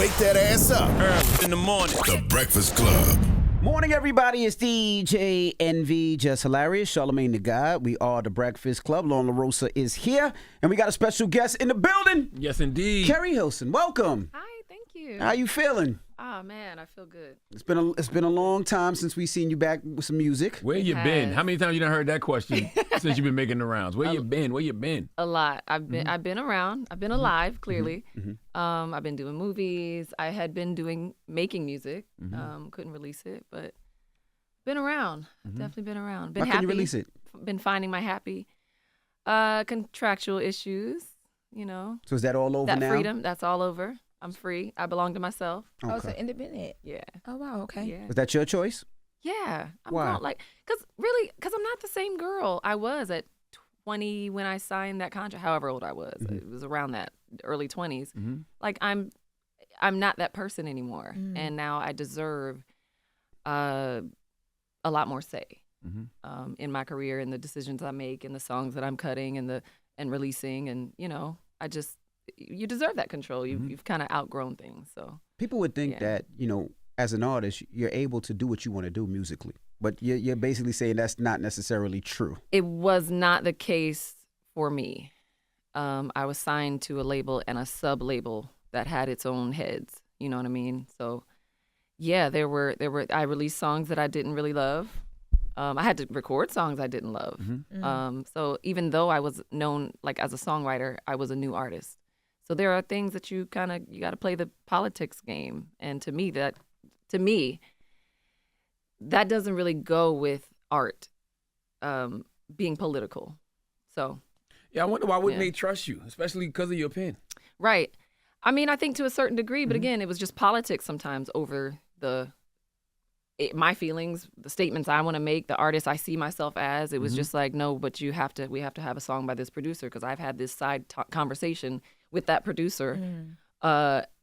Wake that ass up. Early in the morning. The Breakfast Club. Morning, everybody. It's DJ NV, Jess Hilarious, Charlamagne the God. We are the Breakfast Club. Lauren LaRosa is here, and we got a special guest in the building. Yes, indeed. Keri Hilson, welcome. Hi, thank you. How you feeling? Oh man, I feel good. It's been a long time since we seen you back with some music. Where you been? How many times you done heard that question since you've been making the rounds? Where you been? Where you been? A lot. I've been around. I've been alive, clearly. I've been doing movies. I had been making music. Couldn't release it, but been around. Definitely been around. Been Why happy. couldn't you release it? Been finding my happy. Contractual issues, you know. So is that all over that now? freedom, that's all over. I'm free. I belong to myself. Okay. Oh, so independent. Yeah. Oh, wow. Okay. Yeah. Was that your choice? Yeah. I'm Why? not because I'm not the same girl I was at 20 when I signed that contract. However old I was, it was around that early 20s. Like I'm not that person anymore, and now I deserve a lot more say in my career and the decisions I make and the songs that I'm cutting and releasing, and you know, you deserve that control. You've kind of outgrown things, so People would think that, you know, as an artist, you're able to do what you want to do musically. But you're basically saying that's not necessarily true. It was not the case for me. I was signed to a label and a sub-label that had its own heads. You know what I mean? So, yeah, I released songs that I didn't really love. I had to record songs I didn't love. So even though I was known like as a songwriter, I was a new artist. So there are things that you got to play the politics game. And to me, that doesn't really go with art, being political. So. Yeah, I wonder why wouldn't they trust you, especially because of your pen? Right. I mean, I think to a certain degree, but again, it was just politics sometimes over my feelings, the statements I want to make, the artist I see myself as. It was just like, no, but we have to have a song by this producer because I've had this side conversation with that producer.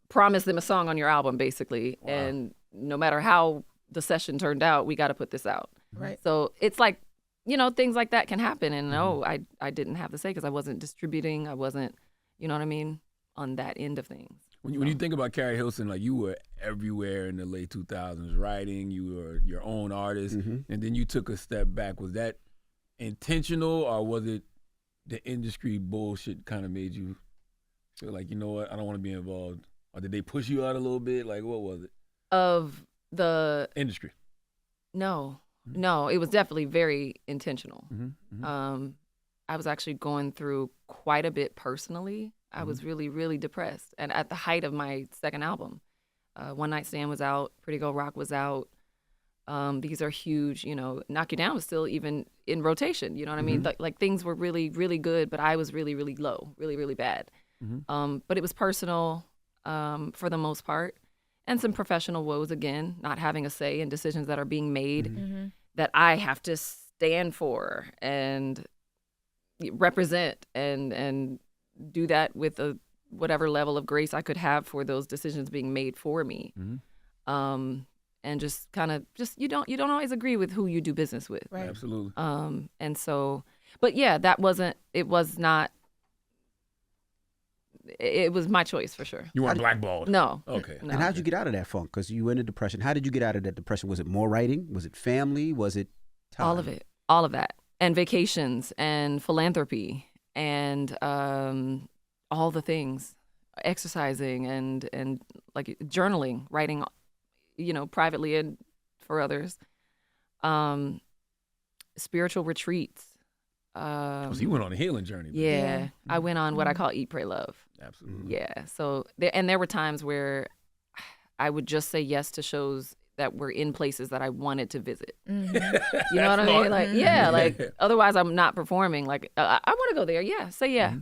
Promise them a song on your album, basically. Wow. And no matter how the session turned out, we got to put this out. Right. So it's like, you know, things like that can happen. And no, I didn't have to say because I wasn't distributing. I wasn't, you know what I mean, on that end of things. When you think about Keri Hilson, like you were everywhere in the late 2000s writing, you were your own artist, and then you took a step back. Was that intentional, or was it the industry bullshit kind of made you feel like, you know what, I don't want to be involved? Or did they push you out a little bit? Like, what was it? Of the industry? No, it was definitely very intentional. I was actually going through quite a bit personally. I was really, really depressed. And at the height of my second album, One Night Stand was out, Pretty Girl Rock was out. These are huge, you know, Knock You Down was still even in rotation, you know what I mean? Like things were really, really good, but I was really, really low, really, really bad. But it was personal for the most part. And some professional woes, again, not having a say in decisions that are being made that I have to stand for and represent and do that with whatever level of grace I could have for those decisions being made for me. And just kind of you don't always agree with who you do business with. Right. Absolutely. And so, but yeah, it was my choice for sure. You weren't blackballed? No. Okay. No. And how'd you get out of that funk? Because you were in a depression. How did you get out of that depression? Was it more writing? Was it family? Was it time? All of it. All of that. And vacations and philanthropy and all the things. Exercising and like journaling, writing, you know, privately and for others. Spiritual retreats. So you went on a healing journey. Yeah. I went on what I call Eat, Pray, Love. Absolutely. Yeah. So there were times where I would just say yes to shows that were in places that I wanted to visit. You know what I mean? Like, yeah, like otherwise I'm not performing. Like, I want to go there. Yeah. Say yeah.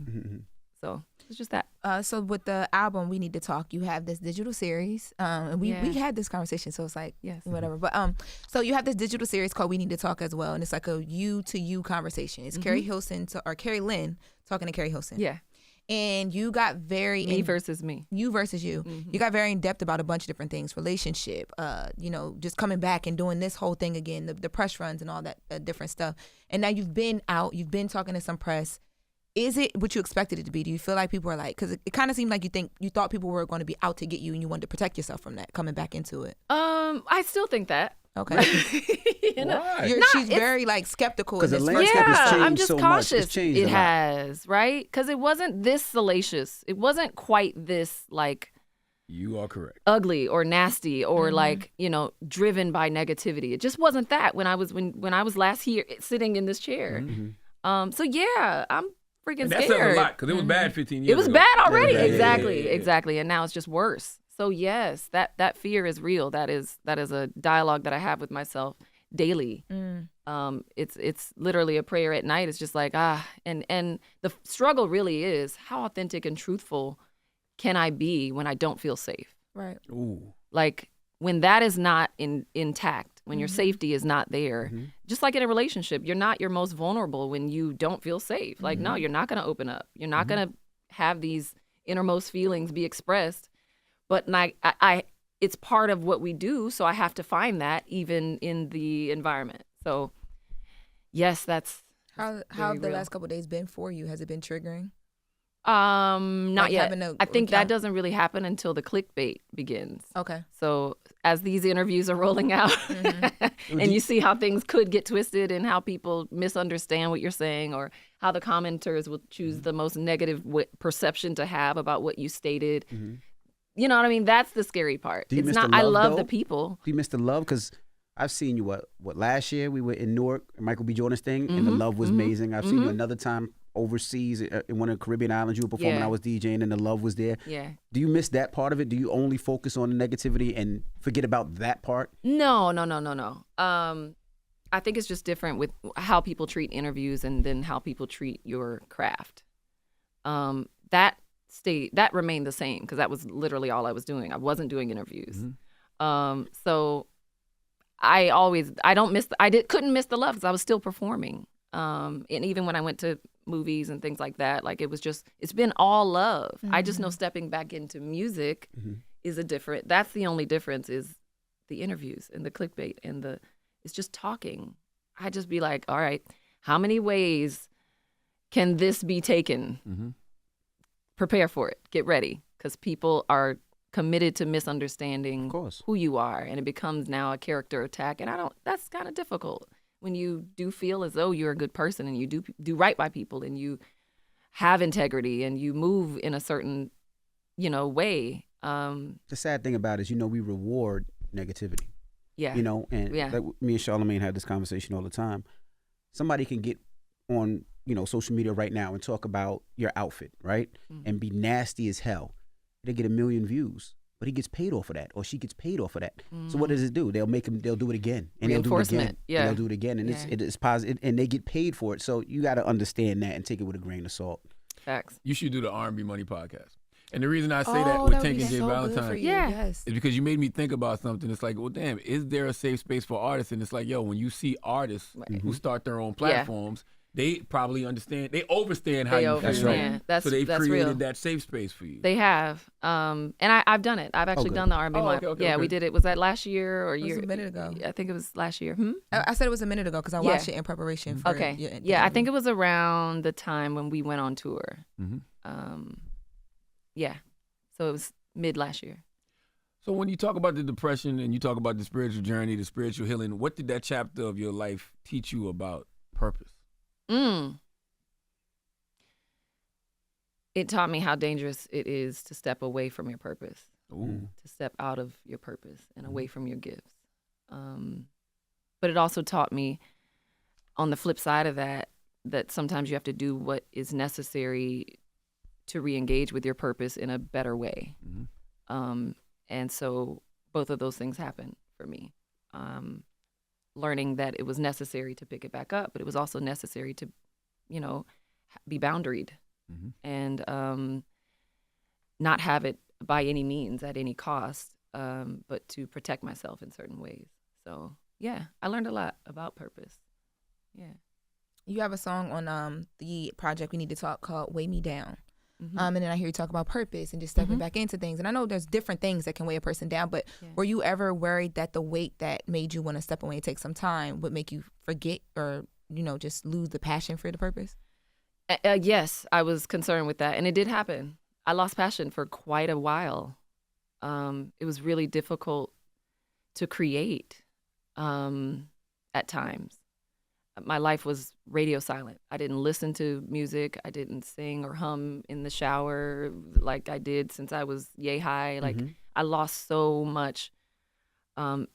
So it's just that. So with the album, We Need to Talk, you have this digital series. And we had this conversation, so it's like, yes, whatever. But so you have this digital series called We Need to Talk as well. And it's like a you to you conversation. It's Keri Hilson or Keri Lynn talking to Keri Hilson. Yeah. And you got very me versus me. You versus you. You got very in depth about a bunch of different things, relationship, you know, just coming back and doing this whole thing again, the press runs and all that different stuff. And now you've been out, you've been talking to some press. is it what you expected it to be? Do you feel like people are like, because it kind of seemed like you thought people were going to be out to get you and you wanted to protect yourself from that coming back into it? I still think that. Okay. You know? Why? She's very like skeptical. Because the in this landscape first- has changed I'm just so much. cautious. It's changed It a lot. has, right? Because it wasn't this salacious. It wasn't quite this like You are correct. ugly or nasty or like, you know, driven by negativity. It just wasn't that when I was last here sitting in this chair. So yeah, I'm freaking And that scared. says a lot because it was bad 15 years It was ago. bad already. Yeah, yeah, exactly, yeah. exactly. And now it's just worse. So yes, that fear is real. That is a dialogue that I have with myself daily. It's literally a prayer at night. It's just like and the struggle really is how authentic and truthful can I be when I don't feel safe? Right. Ooh. Like when that is not intact, when your safety is not there, just like in a relationship, you're not your most vulnerable when you don't feel safe. Like, no, you're not going to open up. You're not going to have these innermost feelings be expressed. But I it's part of what we do, so I have to find that even in the environment. So, yes, that's How have the last couple of days been for you? Has it been triggering? not Like yet. having to I think that recount- doesn't really happen until the clickbait begins. Okay. So as these interviews are rolling out and you see how things could get twisted and how people misunderstand what you're saying or how the commenters will choose the most negative perception to have about what you stated. You know what I mean? That's the scary part. Do you It's miss not the I love, love though? the people. Do you miss the love? Because I've seen you, what last year we were in Newark, Michael B. Jordan's thing, and the love was amazing. I've seen you another time overseas in one of the Caribbean islands. You were performing, Yeah. I was DJing, and the love was there. Yeah. Do you miss that part of it? Do you only focus on the negativity and forget about that part? No. I think it's just different with how people treat interviews and then how people treat your craft. That remained the same because that was literally all I was doing. I wasn't doing interviews. So couldn't miss the love because I was still performing. And even when I went to movies and things like that, like it's been all love. I just know stepping back into music is that's the only difference is the interviews and the clickbait and it's just talking. I just be like, all right, how many ways can this be taken? Prepare for it. Get ready because people are committed to misunderstanding Of course. who you are, and it becomes now a character attack. And that's kind of difficult when you do feel as though you're a good person and you do right by people and you have integrity and you move in a certain, way. The sad thing about it is, we reward negativity. Yeah. And Yeah. like me and Charlamagne had this conversation all the time. Somebody can get on, social media right now and talk about your outfit, right? And be nasty as hell. They get 1 million views, but he gets paid off of that, or she gets paid off of that. So what does it do? They'll do it again, and they'll do it again, Reinforcement, yeah. and they'll do it again, and it's positive, and they get paid for it. So you got to understand that and take it with a grain of salt. Facts. You should do the R&B Money podcast. And the reason I say that Oh, with that would Tank be and Jay so good Valentine for you. Yeah. Yes. is because you made me think about something. It's like, well, damn, is there a safe space for artists? And it's like, yo, when you see artists who start their own platforms, they probably understand. They understand how They you feel. overstand. So they've That's created real. that safe space for you. They have, and I've done it. I've actually good. done the R&B one. okay. We did it. Was that last year or It was year? a minute ago. I think it was last year. I said it was a minute ago because I Yeah. watched it in preparation for Okay. your Yeah, I think it was around the time when we went on tour. Yeah, so it was mid last year. So when you talk about the depression and you talk about the spiritual journey, the spiritual healing, what did that chapter of your life teach you about purpose? It taught me how dangerous it is to step away from your purpose, Ooh. to step out of your purpose and away from your gifts. But it also taught me, on the flip side of that sometimes you have to do what is necessary to re-engage with your purpose in a better way. And so both of those things happened for me. Learning that it was necessary to pick it back up, but it was also necessary to, be boundaried and not have it by any means at any cost, but to protect myself in certain ways. So, yeah, I learned a lot about purpose. Yeah. You have a song on the project We Need to Talk called Weigh Me Down. And then I hear you talk about purpose and just stepping back into things. And I know there's different things that can weigh a person down, but were you ever worried that the weight that made you want to step away and take some time would make you forget or, just lose the passion for the purpose? Yes, I was concerned with that, and it did happen. I lost passion for quite a while. It was really difficult to create at times. My life was radio silent. I didn't listen to music. I didn't sing or hum in the shower like I did since I was yay high. Like I lost so much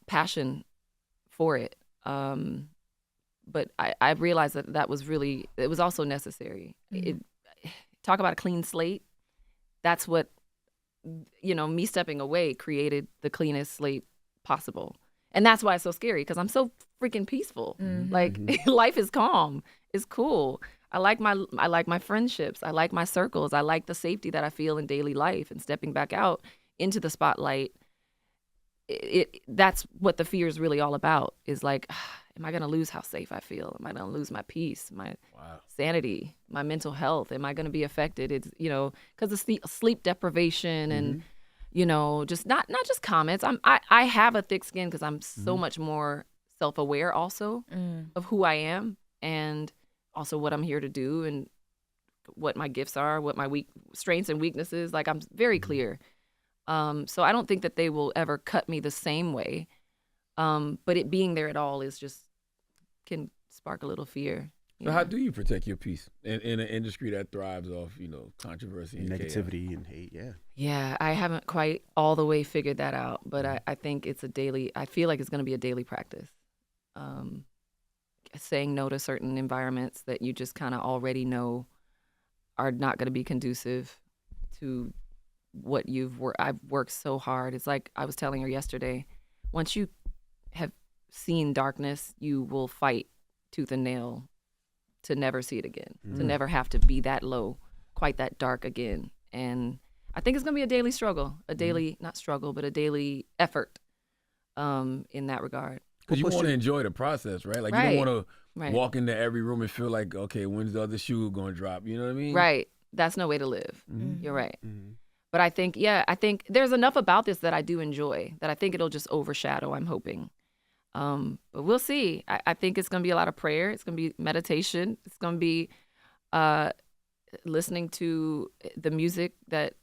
passion for it. But I realized that was really, it was also necessary. Talk about a clean slate. That's what, me stepping away created the cleanest slate possible. And that's why it's so scary, because I'm so freaking peaceful. Like life is calm. It's cool. I like my friendships. I like my circles. I like the safety that I feel in daily life, and stepping back out into the spotlight. That's what the fear is really all about, is like, am I going to lose how safe I feel? Am I going to lose my peace, my sanity, my mental health? Am I going to be affected? It's, because of sleep deprivation and, just not just comments. I have a thick skin because I'm so much more self-aware also of who I am, and also what I'm here to do, and what my gifts are, what my strengths and weaknesses. Like, I'm very clear. So I don't think that they will ever cut me the same way. But it being there at all can spark a little fear. So how do you protect your peace in an industry that thrives off, controversy and negativity and hate? Yeah, I haven't quite all the way figured that out, but I think I feel like it's going to be a daily practice. Saying no to certain environments that you just kind of already know are not going to be conducive to what I've worked so hard. It's like I was telling her yesterday, once you have seen darkness, you will fight tooth and nail to never see it again, to never have to be that low, quite that dark again. And I think it's going to be a daily struggle, not struggle, but a daily effort in that regard. Because you want to enjoy the process, right? Like, you don't want to walk into every room and feel like, okay, when's the other shoe going to drop? You know what I mean? Right. That's no way to live. You're right. But I think there's enough about this that I do enjoy, that I think it'll just overshadow, I'm hoping. But we'll see. I think it's going to be a lot of prayer. It's going to be meditation. It's going to be listening to the music that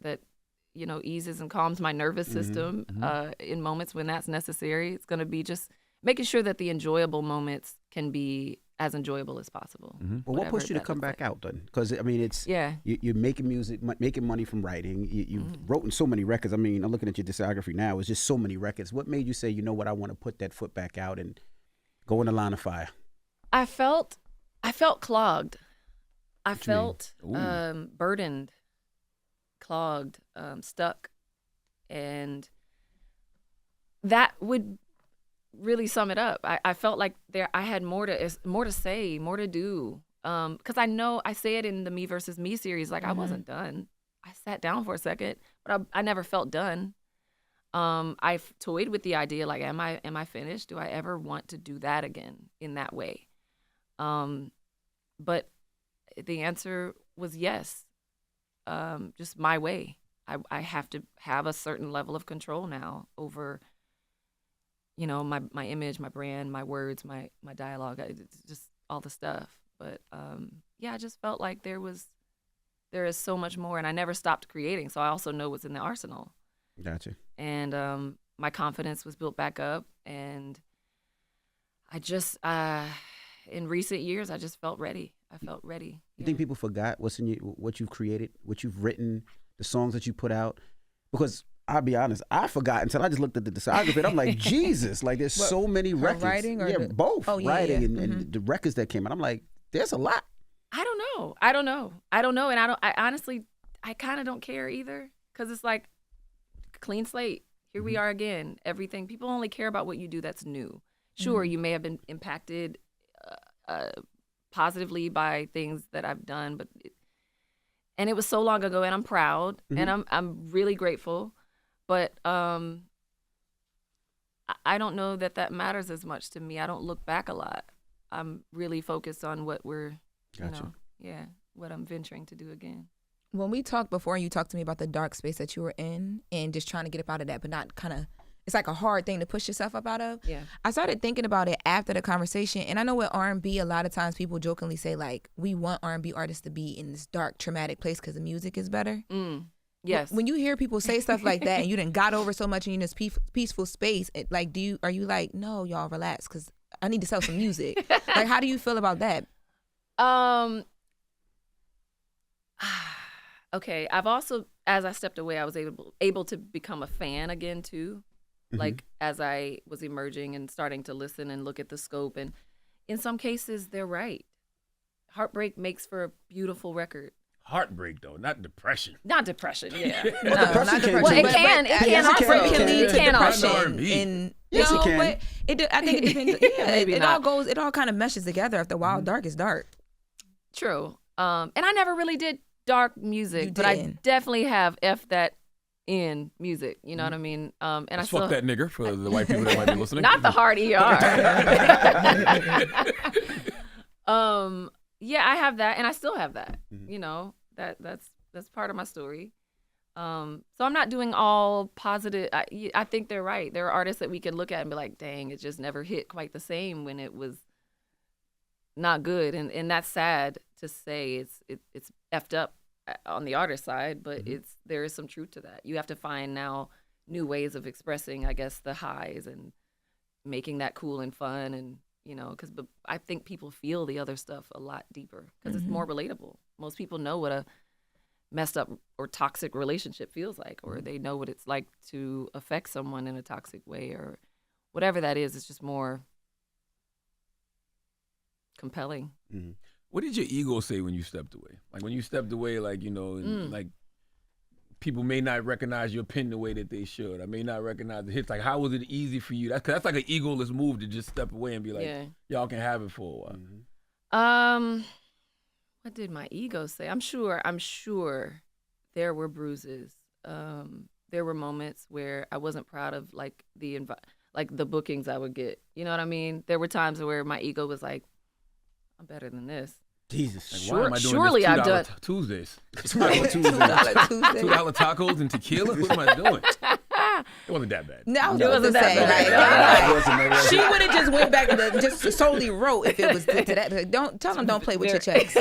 eases and calms my nervous system in moments when that's necessary. It's going to be just making sure that the enjoyable moments can be as enjoyable as possible. Well, what pushed you to come back out then? Because it's you're making music, making money from writing. You've written so many records. I mean, I'm looking at your discography now. It's just so many records. What made you say, you know what, I want to put that foot back out and go in the line of fire? I felt clogged. I felt burdened, clogged, stuck, and that would really sum it up. I felt like I had more to say, more to do. Because I know I say it in the Me Versus Me series, like I wasn't done. I sat down for a second, but I never felt done. I've toyed with the idea, like, am I finished? Do I ever want to do that again in that way? But the answer was yes. Just my way. I have to have a certain level of control now over my image, my brand, my words, my dialogue, just all the stuff. But I just felt like there is so much more, and I never stopped creating. So I also know what's in the arsenal. Gotcha. And my confidence was built back up, and I just in recent years I just felt ready. I felt ready. You think people forgot what you've created, what you've written, the songs that you put out? Because I'll be honest, I forgot until I just looked at the discography. And I'm like, Jesus, like there's so many records. Writing or both. Writing and the records that came out. I'm like, there's a lot. I don't know. And I honestly, I kind of don't care either, because it's like clean slate. Here we are again. Everything. People only care about what you do that's new. Sure, you may have been impacted positively by things that I've done, but it was so long ago, and I'm proud, and I'm really grateful. But I don't know that matters as much to me. I don't look back a lot. I'm really focused on what we're, what I'm venturing to do again. When we talked before, you talked to me about the dark space that you were in and just trying to get up out of that, but not kind of it's like a hard thing to push yourself up out of. Yeah. I started thinking about it after the conversation, and I know with R&B, a lot of times people jokingly say like, we want R&B artists to be in this dark, traumatic place because the music is better. Yes. When you hear people say stuff like that, and you done got over so much and you're in this peaceful space, like, are you like, no, y'all relax, because I need to sell some music. Like, how do you feel about that? Okay. I've also, as I stepped away, I was able to become a fan again too. Like as I was emerging and starting to listen and look at the scope, and in some cases they're right. Heartbreak makes for a beautiful record. Heartbreak though, not depression. Not depression, yeah. No, not depression. Well, it But can yes, also. heartbreak can lead It to can depression. R&B. Yes, it can. But I think it depends. Yeah, Maybe it all not. goes. It all kind of meshes together. If the wild dark is dark. True. And I never really did dark music, You but I didn't. definitely have F that in music. You know what I mean? And I Let's still fuck that nigger for the white people that might be listening. not the hard ER. Yeah, I have that, and I still have that. You know, that's part of my story. So I'm not doing all positive. I think they're right. There are artists that we can look at and be like, dang, it just never hit quite the same when it was not good, and that's sad to say. It's effed up on the artist side, but there is some truth to that. You have to find now new ways of expressing, I guess, the highs and making that cool and fun, and you know, because I think people feel the other stuff a lot deeper because it's more relatable. Most people know what a messed up or toxic relationship feels like, or they know what it's like to affect someone in a toxic way, or whatever that is. It's just more compelling. What did your ego say when you stepped away? Like when you stepped away, like, you know, and like people may not recognize your pen the way that they should. I may not recognize the hits. Like, how was it easy for you? That's like an egoless move to just step away and be like, y'all can have it for a while. What did my ego say? I'm sure there were bruises. There were moments where I wasn't proud of like the bookings I would get. You know what I mean? There were times where my ego was like, I'm better than this. Jesus. Like, why am I doing surely this I've done Tuesdays? $2 Tuesday. $2 tacos and tequila? What am I doing? It wasn't that bad. No, I was It about to wasn't that say, bad. like, she would have just went back and just solely wrote if it was to that. Like, don't play with your checks,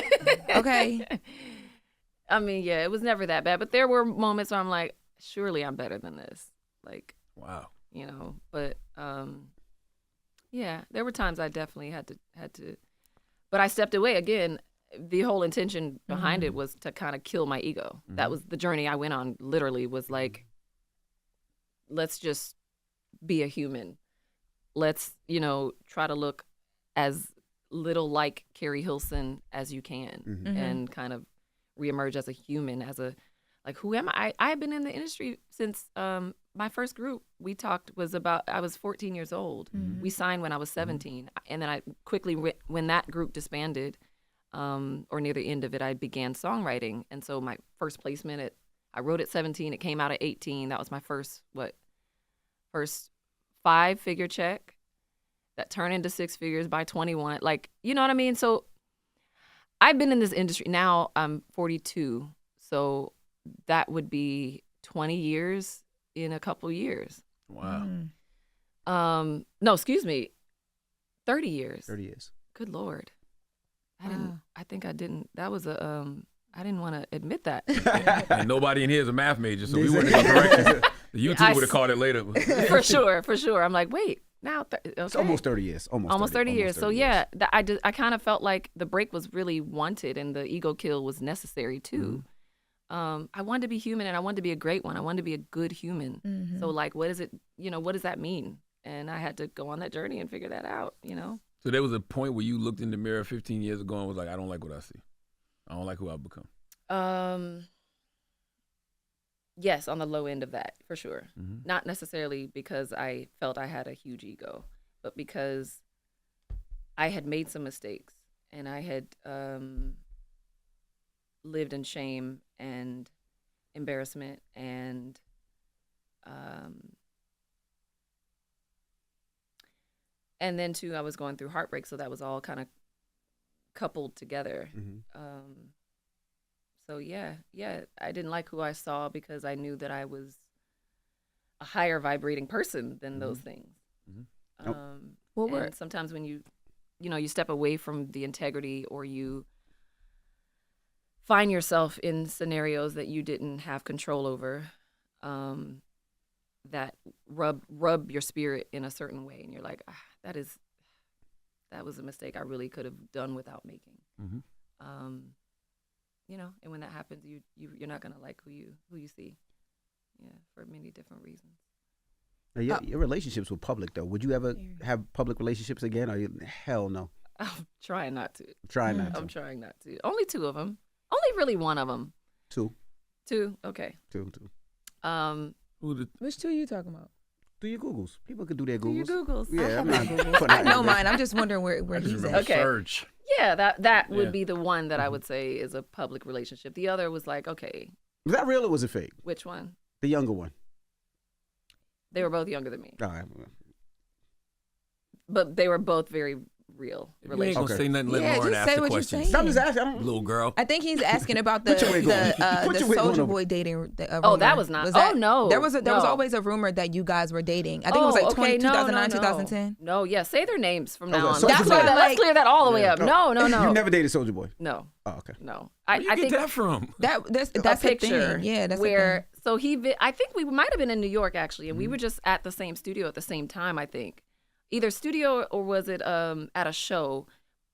okay? I mean, yeah, it was never that bad, but there were moments where I'm like, surely I'm better than this. Like, Wow. you know, but yeah, there were times I definitely had to, but I stepped away again. The whole intention behind it was to kind of kill my ego. That was the journey I went on. Literally, was like, let's just be a human. Let's, you know, try to look as little like Keri Hilson as you can, and kind of reemerge as a human, as a, like, who am I? I've been in the industry since my first group we talked was about, I was 14 years old. We signed when I was 17. And then I quickly, when that group disbanded, or near the end of it, I began songwriting. And so my first placement, I wrote at 17. It came out at 18. That was my first 5-figure check that turned into 6 figures by 21. Like, you know what I mean? So I've been in this industry. Now I'm 42. So that would be 20 years in a couple years. Wow. No, excuse me. 30 years. 30 years. Good Lord. I think I didn't. That was I didn't want to admit that. And nobody in here is a math major, so we wouldn't have corrected. The YouTube would have called it later. For sure. I'm like, wait, now, okay. It's almost 30 years. Almost 30 years. So yeah, I kind of felt like the break was really wanted and the ego kill was necessary too. I wanted to be human, and I wanted to be a great one. I wanted to be a good human. So like, what is it, you know, what does that mean? And I had to go on that journey and figure that out, you know? So there was a point where you looked in the mirror 15 years ago and was like, I don't like what I see. I don't like who I've become. Yes, on the low end of that, for sure. Not necessarily because I felt I had a huge ego, but because I had made some mistakes and I had lived in shame and embarrassment and then too, I was going through heartbreak, so that was all kind of coupled together. So yeah, I didn't like who I saw because I knew that I was a higher vibrating person than those things. Nope. And sometimes when you step away from the integrity, or you find yourself in scenarios that you didn't have control over, that rub your spirit in a certain way, and you're like, that was a mistake I really could have done without making. And when that happens, you're not gonna like who you see, for many different reasons. Now, your relationships were public, though. Would you ever have public relationships again? Or hell no? I'm trying not to. I'm trying not to. Only 2 of them. Only really 1 of them. 2. 2. Okay. 2. Which 2 are you talking about? Do your Googles. People could do their Googles. Do your Googles. Yeah, I'm not Googles. I know mine. I'm just wondering where he's at. Okay. Surge. Yeah, that would be the one that I would say is a public relationship. The other was like, okay. Was that real or was it fake? Which one? The younger one. They were both younger than me. All right. But they were both very real You ain't gonna relationships. say nothing. Let Yeah, Lauren just ask say the what you're questions. saying. I'm just asking. I don't, Little girl. I think he's asking about the Put your wig on. Put your wig on Soldier over. Boy dating. Oh, that was not. that, oh no. There was no. always a rumor that you guys were dating. I think it was like 2009, 2010. No, yeah. Say their names from now on. Soulja Let's Boy. let's clear that all the way up. Yeah. No. You never dated Soulja Boy? No. Oh, okay. No. Where you I get think that from? That's a the picture. thing. Yeah, that's where. the thing. So I think we might have been in New York actually, and we were just at the same studio at the same time. I think either studio or was it at a show.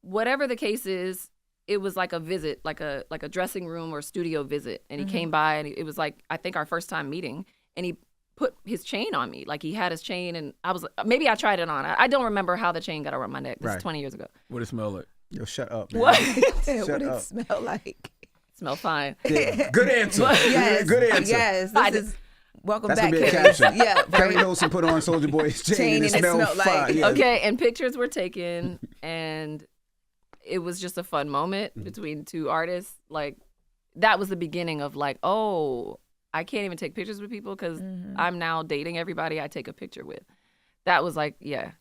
Whatever the case is, it was like a visit, like a dressing room or studio visit, and he came by, and it was like I think our first time meeting, and he put his chain on me, like he had his chain, and I was maybe I tried it on. I don't remember how the chain got around my neck. This is 20 years ago. What it smell like? Yo, shut up, man. What? What Shut did up. it smell like? Smell fine. Yeah. Good answer. Yes. Good answer. Yes. I This is welcome That's back, gonna be a Keri. caption. Yeah. Keri Hilson put on Soulja Boy's chain and it smelled fine. Yeah. Okay, and pictures were taken, and it was just a fun moment between 2 artists. Like that was the beginning of like, oh, I can't even take pictures with people because I'm now dating everybody I take a picture with. That was like, yeah.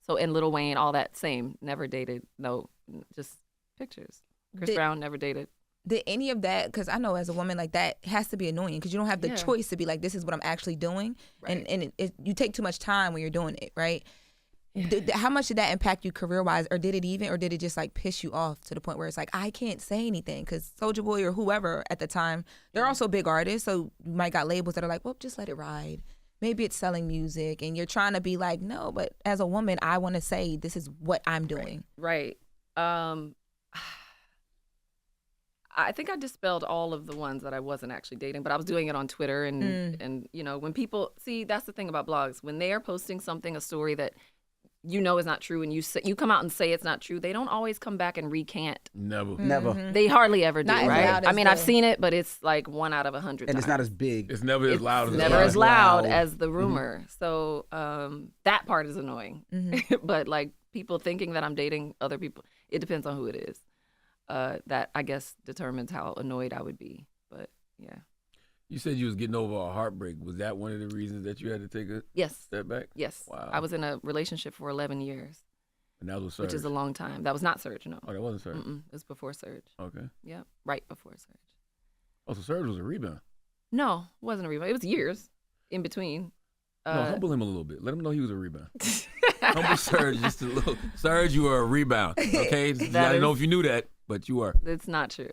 So and Lil Wayne, all that same, never dated. No, just pictures. Chris Brown never dated. Did any of that, because I know as a woman, like that has to be annoying because you don't have the choice to be like, this is what I'm actually doing. Right. And you take too much time when you're doing it, right? How much did that impact you career-wise, or did it just like piss you off to the point where it's like, I can't say anything because Soulja Boy or whoever at the time, they're also big artists, so you might got labels that are like, well, just let it ride. Maybe it's selling music, and you're trying to be like, no, but as a woman, I want to say this is what I'm doing. Right. I think I dispelled all of the ones that I wasn't actually dating, but I was doing it on Twitter and you know, when people see, that's the thing about blogs, when they are posting something, a story that you know is not true, and you come out and say it's not true, they don't always come back and recant. Never. They hardly ever do, Not as right? loud as I mean, I've seen it, but it's like 1 out of 100 And times. it's not as big. It's never as loud as never it as was. loud Loud. as the rumor. So that part is annoying. But like people thinking that I'm dating other people, it depends on who it is. That I guess determines how annoyed I would be. But yeah. You said you was getting over a heartbreak. Was that one of the reasons that you had to take a Yes. step back? Yes. Wow. I was in a relationship for 11 years, And that was Surge. which is a long time. That was not Surge, no. Oh, that wasn't Surge. Mm-mm. It was before Surge. Okay. Yeah, right before Surge. Oh, so Surge was a rebound. No, it wasn't a rebound. It was years in between. No, humble him a little bit. Let him know he was a rebound. Humble Surge just a little. Surge, you were a rebound. Okay, I don't know if you knew that, but you were. It's not true.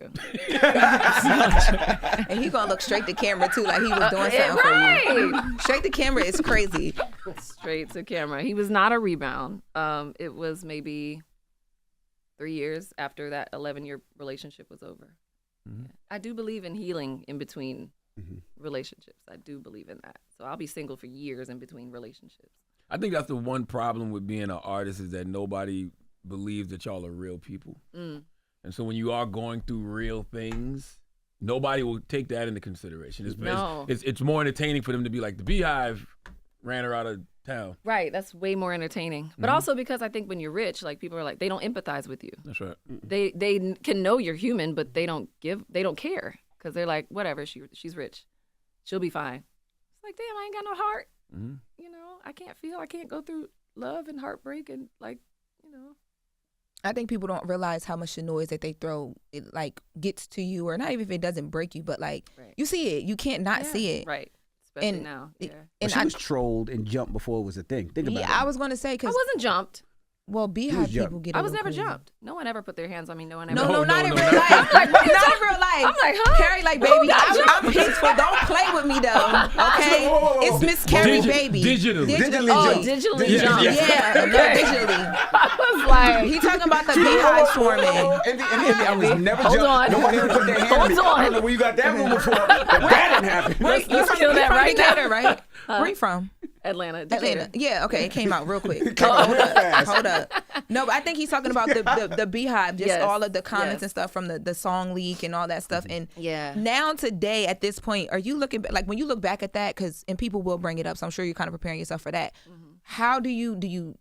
And he gonna look straight to camera too, like he was doing something for you. Straight to camera is crazy. Straight to camera. He was not a rebound. It was maybe 3 years after that 11-year relationship was over. Mm-hmm. I do believe in healing in between relationships. I do believe in that. So I'll be single for years in between relationships. I think that's the one problem with being an artist is that nobody believes that y'all are real people. And so when you are going through real things, nobody will take that into consideration. It's more entertaining for them to be like, the Beehive ran her out of town. Right. That's way more entertaining. But also because I think when you're rich, like people are like, they don't empathize with you. That's right. They can know you're human, but they don't care because they're like, whatever, she's rich. She'll be fine. It's like, damn, I ain't got no heart. Mm-hmm. You know, I can't go through love and heartbreak and like, you know. I think people don't realize how much the noise that they throw, it like gets to you, or not even if it doesn't break you, but like you see it, you can't not see it. Right. especially now. Yeah. But she was trolled and jumped before it was a thing. Think about it. I was going to say, because I wasn't jumped. Well, Beehive people get. I was never jumped. No one ever put their hands on me. No one ever. No, not in real life. Not in real life. I'm like, huh? Keri, like, baby, I'm peaceful. Don't play with me though. Okay, it's Miss Keri, baby. Digitally Digitally jumped. Yeah, no, digitally. I was like, He talking about the Beehive swarming. And I was never Hold jumped. on. Nobody ever put their hand on me. Hold on. I don't know where you got that rumor from. But that didn't happen. let's kill that right now. Decatur, right? Where you from? Atlanta. Atlanta. Yeah, okay. It came out real quick. Hold up. No, but I think he's talking about the Beehive, just Yes. all of the comments Yes. and stuff from the song leak and all that stuff. And Yeah. now today, at this point, are you looking like when you look back at that? And people will bring it up, so I'm sure you're kind of preparing yourself for that. How do you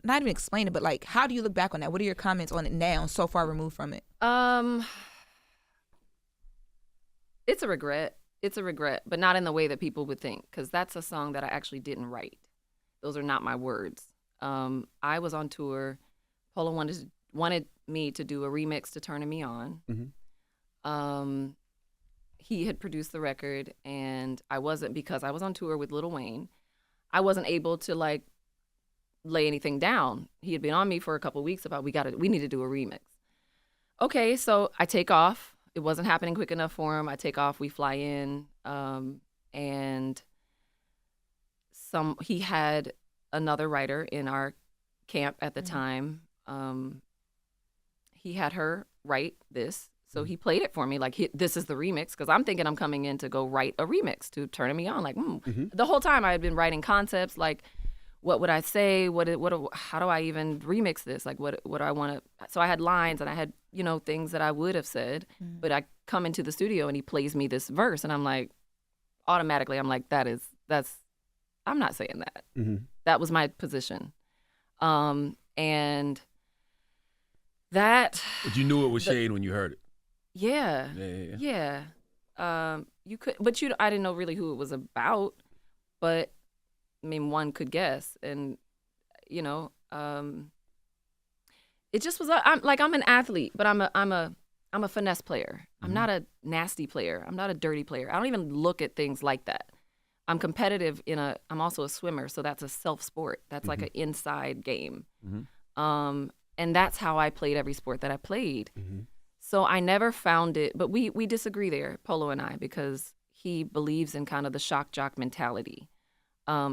not even explain it, but like how do you look back on that? What are your comments on it now, so far removed from it? It's a regret. It's a regret, but not in the way that people would think, because that's a song that I actually didn't write. Those are not my words. I was on tour. Polo wanted me to do a remix to Turning Me On. He had produced the record, and I wasn't, because I was on tour with Lil Wayne. I wasn't able to like lay anything down. He had been on me for a couple of weeks about we need to do a remix. Okay, so I take off. It wasn't happening quick enough for him. I take off, we fly in, and he had another writer in our camp at the time. He had her write this, so he played it for me like this is the remix, because I'm thinking I'm coming in to go write a remix to Turning Me On. Like the whole time I had been writing concepts like, what would I say? How do I even remix this? Like, what do I want to? So I had lines and I had, things that I would have said, but I come into the studio and he plays me this verse, and I'm like, automatically, I'm like, I'm not saying that. That was my position, and that. But you knew it was shade when you heard it. Yeah. Yeah. You could, but I didn't know really who it was about, but. I mean, one could guess, and it just was. I'm an athlete, but I'm a finesse player. I'm not a nasty player. I'm not a dirty player. I don't even look at things like that. I'm competitive I'm also a swimmer, so that's a self sport. That's like an inside game, and that's how I played every sport that I played. So I never found it, but we disagree there, Polo and I, because he believes in kind of the shock jock mentality.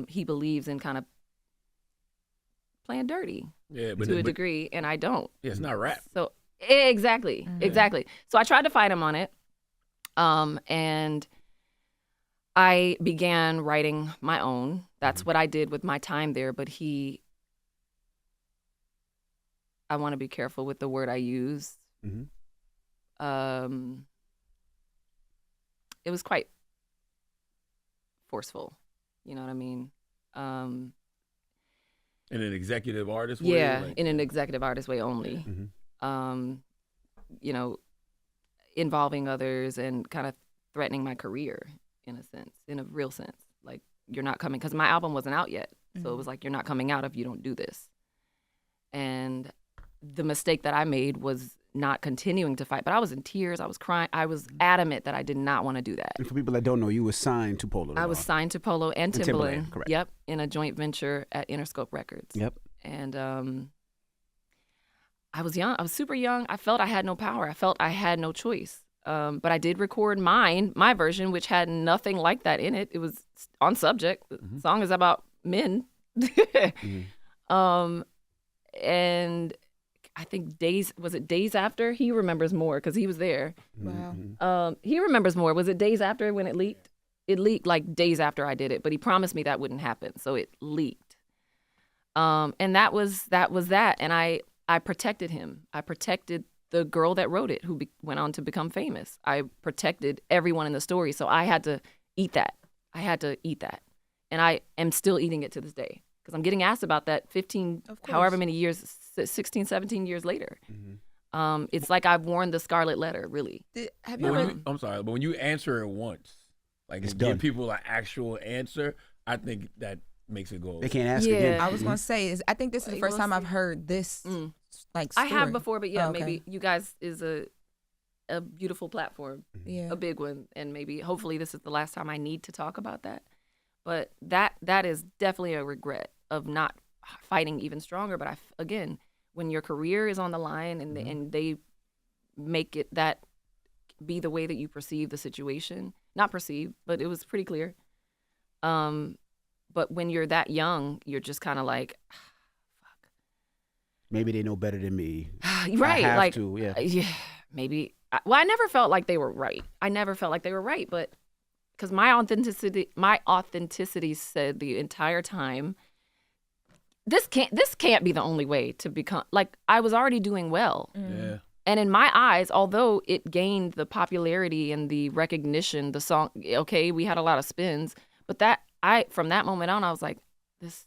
He believes in kind of playing dirty to a degree, and I don't. Yeah, it's not rap. So exactly. So I tried to fight him on it, and I began writing my own. That's what I did with my time there. But I want to be careful with the word I use. It was quite forceful. You know what I mean? In an executive artist way? Yeah, in an executive artist way only. Involving others and kind of threatening my career in a real sense. Like, you're not coming, because my album wasn't out yet. So it was like, you're not coming out if you don't do this. And the mistake that I made was not continuing to fight. But I was in tears. I was crying. I was adamant that I did not want to do that. And for people that don't know, you were signed to Polo. I was signed to Polo and Timbaland. Correct. Yep, in a joint venture at Interscope Records. Yep. And I was young. I was super young. I felt I had no power. I felt I had no choice. But I did record my version, which had nothing like that in it. It was on subject. The song is about men. And I think days after? He remembers more because he was there. Wow. He remembers more. Was it days after when it leaked? It leaked like days after I did it, but he promised me that wouldn't happen, so it leaked. And that was that. And I protected him. I protected the girl that wrote it, who went on to become famous. I protected everyone in the story, so I had to eat that. And I am still eating it to this day, because I'm getting asked about that however many years, 16, 17 years later. It's like I've worn the scarlet letter, really. Have you ever? I'm sorry, but when you answer it once, like It's give done. people an actual answer, I think that makes it go. They can't ask Yeah. again. I was gonna say I think this is the You first wanna time see? I've heard this like I have story. before, but yeah, Oh, okay. maybe you guys a beautiful platform, Yeah. a big one, and maybe hopefully this is the last time I need to talk about that. But that is definitely a regret of not fighting even stronger. But again, when your career is on the line and they make it that be the way that you perceive the situation, not perceive, but it was pretty clear. But when you're that young, you're just kind of like, fuck. Maybe they know better than me. Right. I have like, to, yeah. Yeah, maybe. Well, I never felt like they were right. But because my authenticity said the entire time, this can't be the only way to become, like, I was already doing well. Yeah. And in my eyes, although it gained the popularity and the recognition, the song, okay, we had a lot of spins, but from that moment on, I was like, this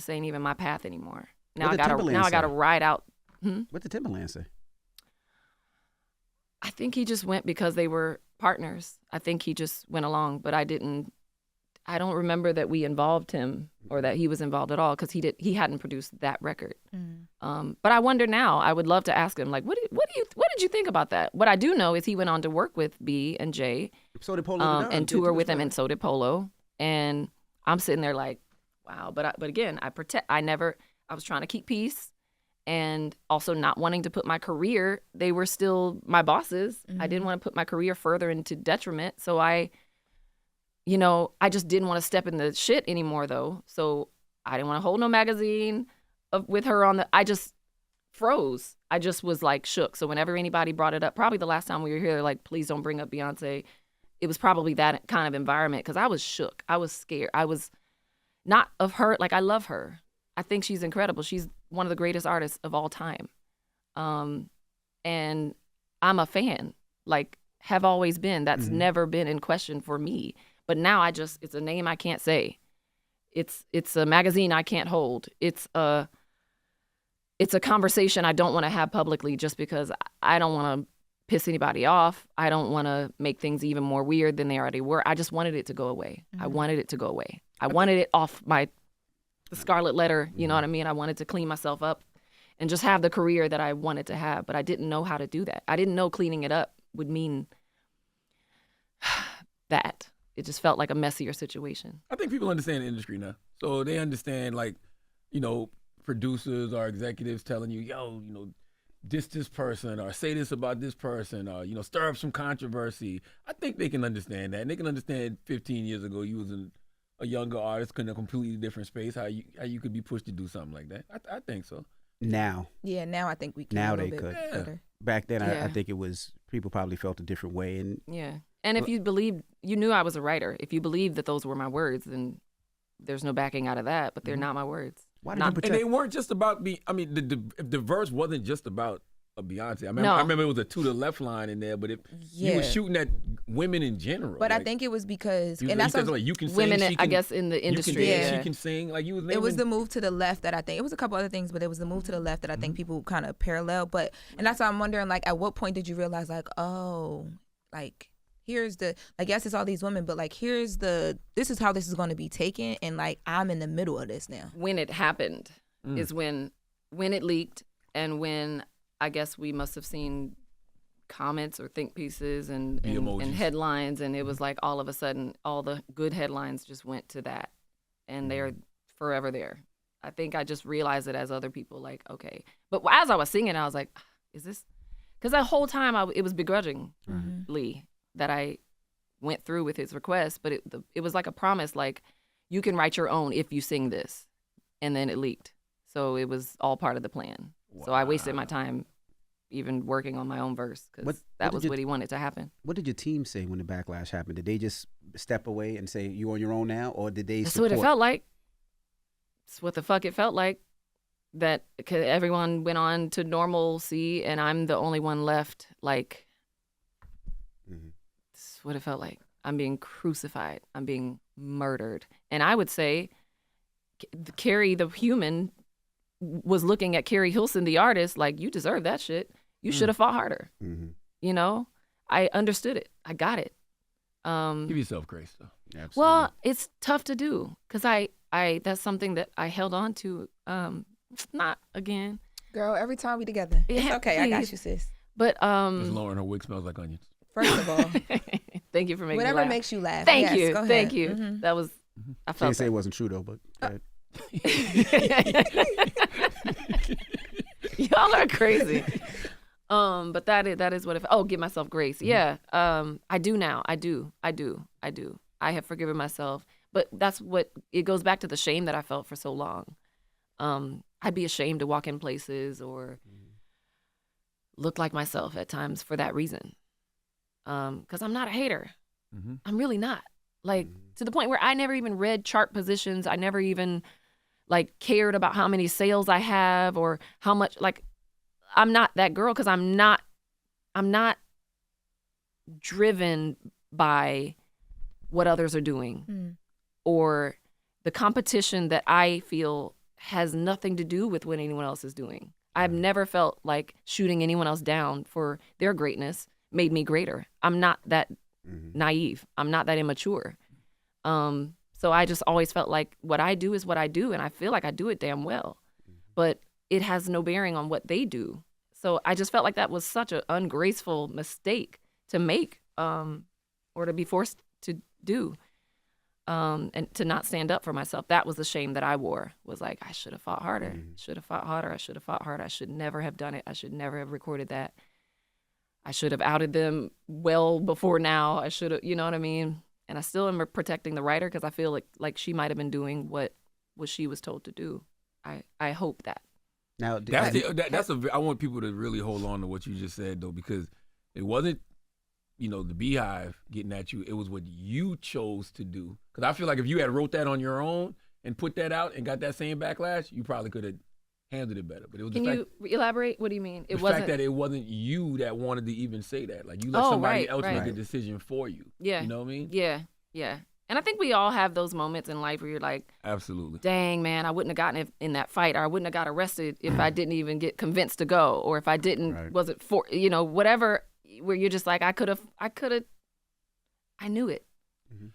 ain't even my path anymore. Now I gotta ride out. What did Timbaland say? I think he just went because they were partners. I think he just went along, but I don't remember that we involved him or that he was involved at all because he hadn't produced that record. But I wonder now. I would love to ask him, like, what did you think about that? What I do know is he went on to work with B and J, So did Polo and tour with him, and so did Polo. And I'm sitting there like, wow. But again, I was trying to keep peace, and also not wanting to put my career. They were still my bosses. I didn't want to put my career further into detriment. So I just didn't want to step in the shit anymore, though. So I didn't want to hold no magazine with her on I just froze. I just was like shook. So whenever anybody brought it up, probably the last time we were here, like, please don't bring up Beyonce. It was probably that kind of environment because I was shook. I was scared. I was not of her. Like, I love her. I think she's incredible. She's one of the greatest artists of all time. And I'm a fan, like, have always been. That's never been in question for me. But now it's a name I can't say. It's a magazine I can't hold. It's a conversation I don't want to have publicly just because I don't want to piss anybody off. I don't want to make things even more weird than they already were. I just wanted it to go away. I wanted it to go away. I wanted it off the scarlet letter, you know what I mean? I wanted to clean myself up and just have the career that I wanted to have, but I didn't know how to do that. I didn't know cleaning it up would mean that. It just felt like a messier situation. I think people understand the industry now. So they understand, like, producers or executives telling you, yo, this person, or say this about this person, or, stir up some controversy. I think they can understand that. And they can understand 15 years ago you was a younger artist in a completely different space, how you could be pushed to do something like that. I think so. Now. Yeah, now I think we can. Now a little they bit could. better. Back then, Yeah. I think it was, people probably felt a different way. And Yeah. And if you believed, you knew I was a writer. If you believed that those were my words, then there's no backing out of that, but they're not my words. why did you protect? And they weren't just about the verse wasn't just about a Beyonce. I No. remember it was a to the left line in there, but he was shooting at women in general. But like, I think it was because, he and that's said, what, like, you can sing, Women, she I can, guess, in the industry. you can dance, Yeah. she can sing. Like, you was it was the naming- move to the left that I think, it was a couple other things, but it was the move to the left that I think people kind of parallel. But, and that's why I'm wondering, like, at what point did you realize, like, oh, like, here's the, like, yes, it's all these women, but, like, this is how this is going to be taken, and, like, I'm in the middle of this now. When it happened is when it leaked, and when I guess we must have seen comments or think pieces and emojis. headlines, and it was like all of a sudden all the good headlines just went to that, and they're forever there. I think I just realized it as other people, like, okay. But as I was singing, I was like, is this? Because the whole time it was begrudgingly that I went through with his request, but it was like a promise, like, you can write your own if you sing this, and then it leaked. So it was all part of the plan. Wow. So I wasted my time even working on my own verse because that was what he wanted to happen. What did your team say when the backlash happened? Did they just step away and say, you on your own now? Or did they That's support? what it felt like. That's what the fuck it felt like. That everyone went on to normalcy and I'm the only one left. Like, that's what it felt like. I'm being crucified. I'm being murdered. And I would say Keri, the human, was looking at Keri Hilson, the artist, like, you deserve that shit. You should have fought harder. You know, I understood it. I got it. Give yourself grace, though. Absolutely. Well, it's tough to do because I that's something that I held on to. Not again. Girl, every time we together. It's Yeah, okay. I got please. you, sis. But Just Lauren, her wig smells like onions. First of all, thank you for making whatever me laugh. makes you laugh. Thank Yes, you, go ahead. thank you. Mhm. That was I She felt didn't say that. it wasn't true though, but go ahead. Y'all are crazy. But that is what if. Oh, give myself grace. Yeah. I do now. I do. I have forgiven myself. But that's what it goes back to the shame that I felt for so long. I'd be ashamed to walk in places or look like myself at times for that reason. Because I'm not a hater. Mm-hmm. I'm really not. Like to the point where I never even read chart positions. I never even like cared about how many sales I have or how much. Like I'm not that girl because I'm not driven by what others are doing or the competition that I feel has nothing to do with what anyone else is doing. I've never felt like shooting anyone else down for their greatness made me greater. I'm not that naive. I'm not that immature. So I just always felt like what I do is what I do, and I feel like I do it damn well. But it has no bearing on what they do. So I just felt like that was such an ungraceful mistake to make or to be forced to do. And to not stand up for myself. That was the shame that I wore, was like, I should have fought harder. Should have fought harder. I should have fought harder. I should never have done it. I should never have recorded that. I should have outed them well before now. I should have, you know what I mean? And I still am protecting the writer because I feel like she might have been doing what she was told to do. I hope that. Now, I want people to really hold on to what you just said, though, because it wasn't, the Beehive getting at you. It was what you chose to do. Because I feel like if you had wrote that on your own and put that out and got that same backlash, you probably could have handled it better. But it was Can you elaborate? What do you mean? The fact that it wasn't you that wanted to even say that. Like you let somebody else make a decision for you. Yeah. You know what I mean? Yeah. And I think we all have those moments in life where you're like, absolutely. Dang, man, I wouldn't have gotten it in that fight, or I wouldn't have got arrested if I didn't even get convinced to go, or if I didn't, wasn't for, whatever, where you're just like, I could have, I knew it.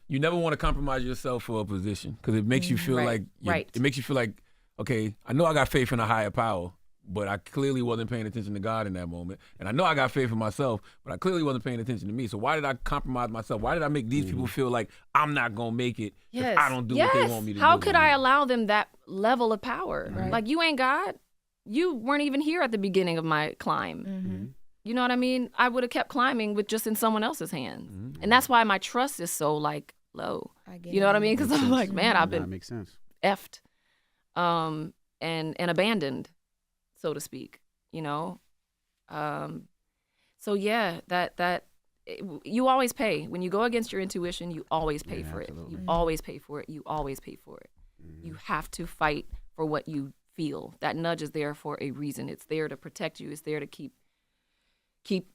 You never want to compromise yourself for a position because it makes you feel it makes you feel like, okay, I know I got faith in a higher power, but I clearly wasn't paying attention to God in that moment. And I know I got faith in myself, but I clearly wasn't paying attention to me. So why did I compromise myself? Why did I make these people feel like I'm not going to make it if I don't do what they want me to do? How could I allow them that level of power? Right. Like, you ain't God. You weren't even here at the beginning of my climb. You know what I mean? I would have kept climbing with just in someone else's hands. And that's why my trust is so, like, low. You know what I mean? Because I'm like, man, I've been effed and abandoned, so to speak, So yeah, that you always pay. When you go against your intuition, you always pay for it. You always pay for it. You always pay for it. You have to fight for what you feel. That nudge is there for a reason. It's there to protect you. It's there to keep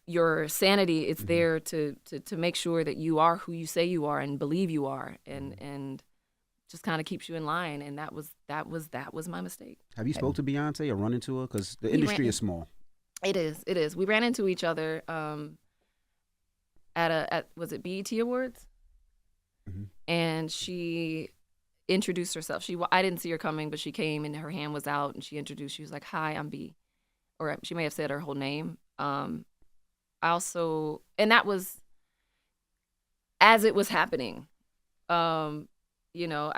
your sanity. It's there to make sure that you are who you say you are and believe you are, and just kind of keeps you in line. And that was my mistake. Have you spoke to Beyonce or run into her? Because the industry is small. It is. We ran into each other at was it BET Awards? And she introduced herself. I didn't see her coming, but she came and her hand was out and she introduced. She was like, "Hi, I'm B," or she may have said her whole name. And that was as it was happening. I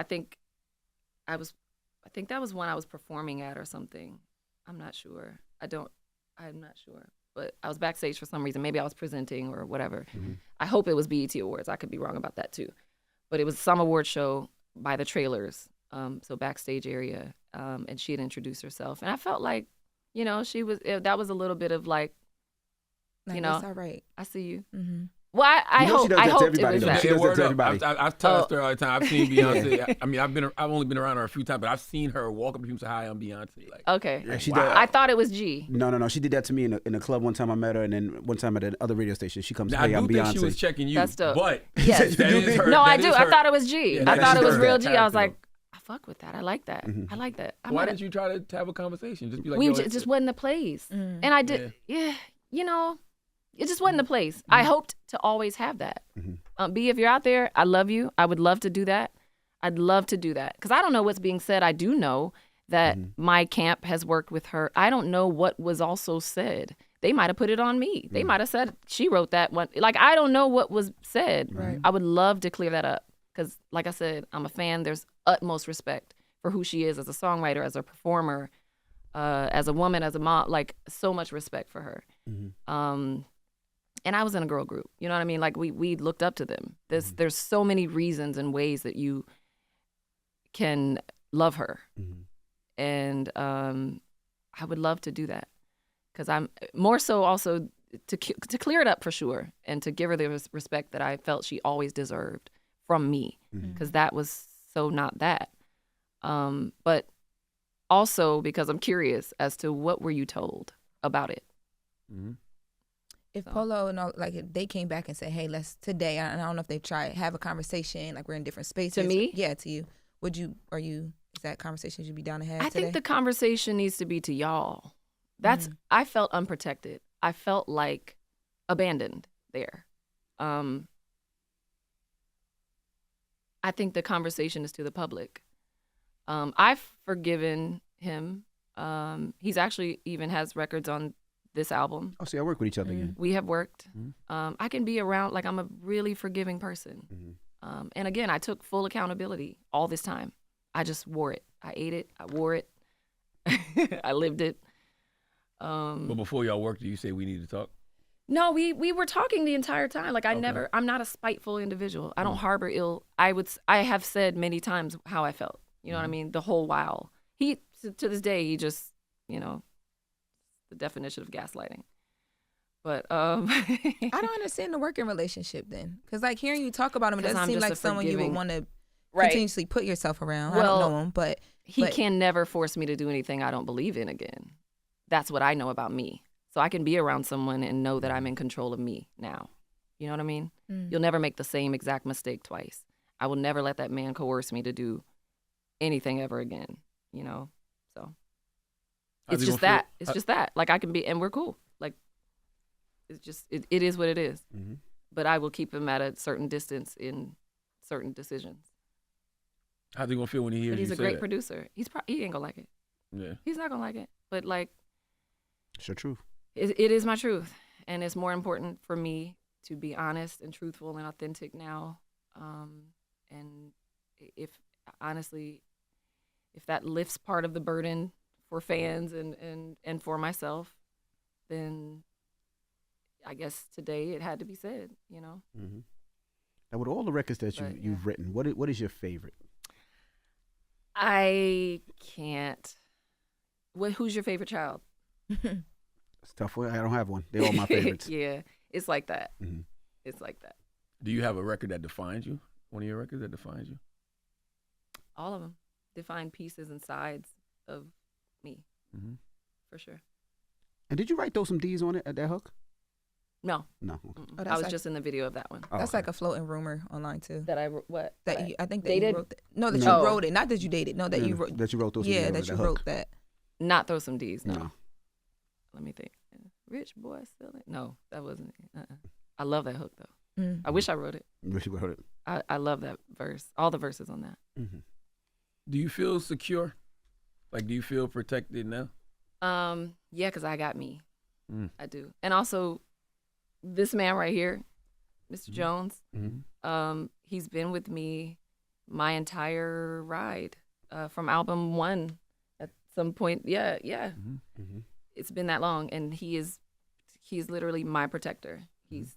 think that was one I was performing at or something. I'm not sure. I'm not sure. But I was backstage for some reason. Maybe I was presenting or whatever. I hope it was BET Awards. I could be wrong about that too. But it was some award show by the Trailers, so backstage area. And she had introduced herself. And I felt like, that was a little bit of like, that's all right. I see you. Well, I hope it was that. She does that to everybody. I've told her all the time. I've seen Beyonce. I mean, I've only been around her a few times, but I've seen her walk up to people and say, "Hi, I'm Beyonce." Like, okay. Yeah, I thought it was G. No. She did that to me in a club one time. I met her, and then one time at another radio station, she comes, "Hey, I'm Beyonce." I do think she was checking you. That's dope. But yes. I do. I thought it was G. I thought it was real G. I was like, I fuck with that. I like that. I like that. Why didn't you try to have a conversation? Just be like, it just wasn't the place. And I did. Yeah. It just wasn't the place. I hoped to always have that. B, if you're out there, I love you. I would love to do that. I'd love to do that. Because I don't know what's being said. I do know that my camp has worked with her. I don't know what was also said. they might have put it on me. They might have said she wrote that one. Like, I don't know what was said. Right. I would love to clear that up because, like I said, I'm a fan. There's utmost respect for who she is as a songwriter, as a performer, as a woman, as a mom. Like, so much respect for her. And I was in a girl group. You know what I mean? Like, we looked up to them. There's so many reasons and ways that you can love her. And I would love to do that because I'm more so also to clear it up for sure and to give her the respect that I felt she always deserved from me because that was so not that. But also because I'm curious as to what were you told about it. If Polo and all, like, if they came back and said, hey, let's today, and I don't know if they've tried, have a conversation, like we're in different spaces. To me? Yeah, to you. Is that conversation you'd be down to have I today? think the conversation needs to be to y'all. I felt unprotected. I felt like abandoned there. I think the conversation is to the public. I've forgiven him. He's actually even has records on this album. Oh, see, I work with each other again. We have worked. I can be around, like, I'm a really forgiving person. And again, I took full accountability all this time. I just wore it. I ate it. I wore it. I lived it. But before y'all worked, did you say we need to talk? No, we were talking the entire time. Like, I'm not a spiteful individual. I don't harbor ill. I have said many times how I felt. You know what I mean? The whole while. He, to this day, he just, the definition of gaslighting. But I don't understand the working relationship then, because like hearing you talk about him, it doesn't seem like someone you would want to continuously put yourself around. Well, I don't know him, but he can never force me to do anything I don't believe in again. That's what I know about me. So I can be around someone and know that I'm in control of me now. You know what I mean? You'll never make the same exact mistake twice. I will never let that man coerce me to do anything ever again. So it's just that. It's just that. Like, I can be, and we're cool. Like, it's just, it is what it is. But I will keep him at a certain distance in certain decisions. How's he gonna feel when he hears you say that? He's a great producer. He ain't gonna like it. Yeah. He's not gonna like it. But, like, It's your truth. It is my truth. And it's more important for me to be honest and truthful and authentic now. And if that lifts part of the burden for fans and for myself, then I guess today it had to be said, Now, with all the records that you've written, what is your favorite? I can't. Who's your favorite child? It's a tough one. I don't have one. They're all my favorites. Yeah, it's like that. It's like that. Do you have a record that defines you? One of your records that defines you? All of them define pieces and sides of me, for sure. And did you write those some D's on it at that hook? No. No. Oh, I was just in the video of that one. That's like a floating rumor online too. That I what? That you, I think that dated? you wrote that. No, that you wrote it. Not that you dated. No, that you wrote. That you wrote those. Yeah, that you wrote that. Not throw some D's. No. No. Let me think. Rich boy still. No, that wasn't it. I love that hook though. I wish I wrote it. Wish you wrote it. I love that verse. All the verses on that. Do you feel secure? Like, do you feel protected now? Yeah, because I got me. I do. And also, this man right here, Mr. Jones, he's been with me my entire ride from album 1 at some point. Yeah. It's been that long, and he's literally my protector.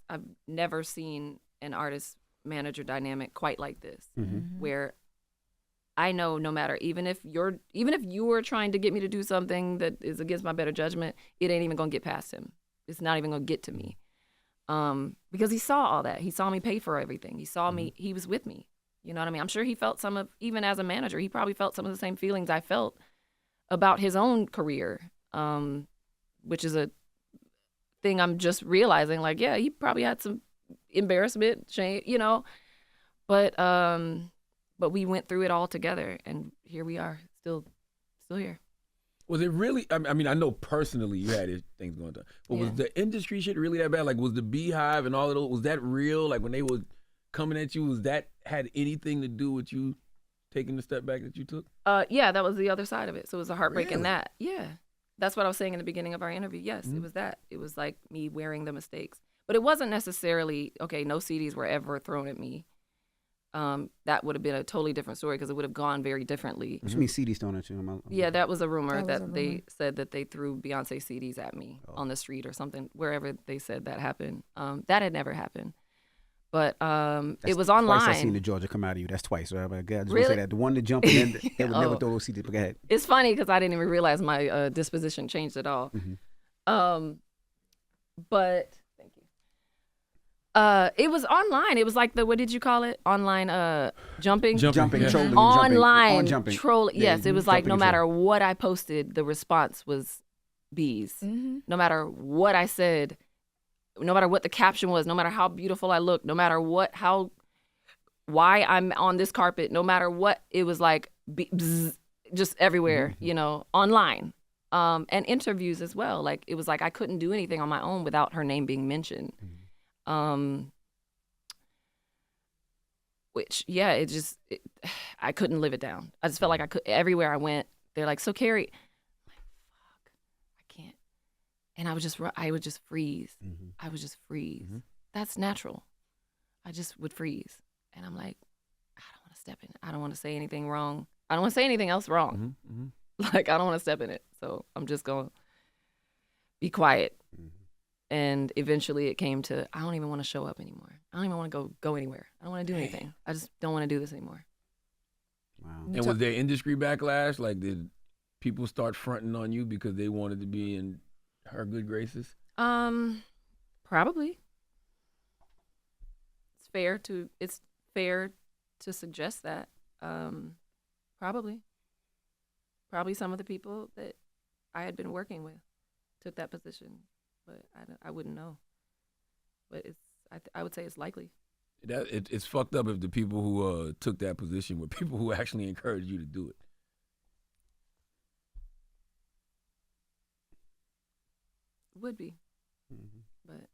I've never seen an artist manager dynamic quite like this, where I know no matter, even if you were trying to get me to do something that is against my better judgment, it ain't even gonna get past him. It's not even gonna get to me. Because he saw all that. He saw me pay for everything. He saw me, he was with me. You know what I mean? I'm sure he felt even as a manager, he probably felt some of the same feelings I felt about his own career, which is a thing I'm just realizing, like, yeah, he probably had some embarrassment, shame, but we went through it all together, and here we are, still here. Was it really? I mean, I know personally you had things going on, but was the industry shit really that bad? Like, was the Beehive and all of those, was that real? Like, when they were coming at you, was that had anything to do with you taking the step back that you took? Yeah, that was the other side of it. So it was a heartbreak in that. Yeah. That's what I was saying in the beginning of our interview. Yes, it was that. It was like me wearing the mistakes. But it wasn't necessarily, okay, no CDs were ever thrown at me. That would have been a totally different story because it would have gone very differently. What you mean CDs thrown at you? Yeah, that was a rumor they said that they threw Beyonce CDs at me on the street or something, wherever they said that happened. That had never happened. But it was online. Twice I seen the Georgia come out of you. That's twice. Right? I just really? want to say that. The one that jumped in, they would never throw those CDs. But go ahead. It's funny because I didn't even realize my disposition changed at all. But thank you. It was online. It was like what did you call it? Online jumping? Jumping, yeah. trolling, Online jumping. trolling. Yeah, Yes, it was like no jumping matter what I posted, the response was bees. No matter what I said, no matter what the caption was, no matter how beautiful I looked, no matter why I'm on this carpet, no matter what, it was like bzz, just everywhere, online. And interviews as well. Like it was like I couldn't do anything on my own without her name being mentioned. Which, yeah, I couldn't live it down. I just felt like I could. Everywhere I went, they're like, so Keri, I'm like, fuck, I can't. And I would just freeze. I would just freeze. That's natural. I just would freeze. And I'm like, I don't want to step in it. I don't want to say anything wrong. I don't want to say anything else wrong. Like, I don't want to step in it. So I'm just going to be quiet. And eventually it came to, I don't even want to show up anymore. I don't even want to go anywhere. I don't want to do anything. I just don't want to do this anymore. Wow. And was there industry backlash? Like, did people start fronting on you because they wanted to be in her good graces? Probably. It's fair to suggest that. Probably some of the people that I had been working with took that position, but I wouldn't know. But I would say it's likely. It's fucked up if the people who took that position were people who actually encouraged you to do it. Would be, but